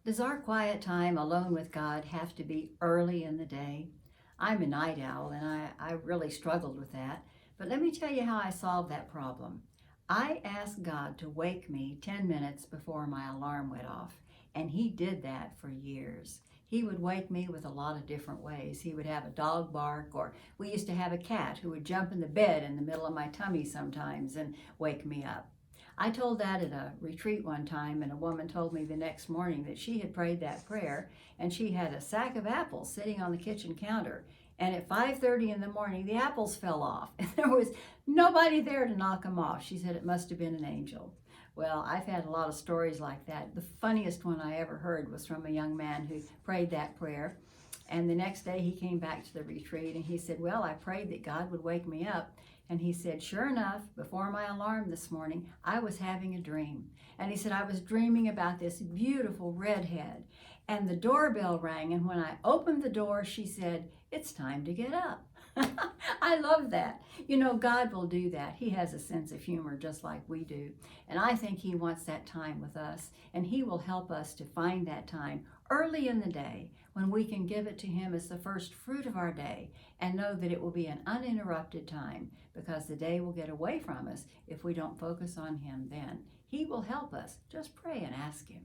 Does our quiet time alone with God have to be early in the day? I'm a night owl and I really struggled with that. But let me tell you how I solved that problem. I asked God to wake me 10 minutes before my alarm went off, and He did that for years. He would wake me with a lot of different ways. He would have a dog bark, or we used to have a cat who would jump in the bed in the middle of my tummy sometimes and wake me up. I told that at a retreat one time, and a woman told me the next morning that she had prayed that prayer and she had a sack of apples sitting on the kitchen counter. And at 5:30 in the morning, the apples fell off, and there was nobody there to knock them off. She said it must have been an angel. Well, I've had a lot of stories like that. The funniest one I ever heard was from a young man who prayed that prayer. And the next day he came back to the retreat and he said, well, I prayed that God would wake me up. And he said, sure enough, before my alarm this morning, I was having a dream. And he said, I was dreaming about this beautiful redhead. And the doorbell rang. And when I opened the door, she said, it's time to get up. I love that. You know, God will do that. He has a sense of humor just like we do. And I think He wants that time with us. And He will help us to find that time early in the day when we can give it to Him as the first fruit of our day and know that it will be an uninterrupted time, because the day will get away from us if we don't focus on Him then. He will help us. Just pray and ask Him.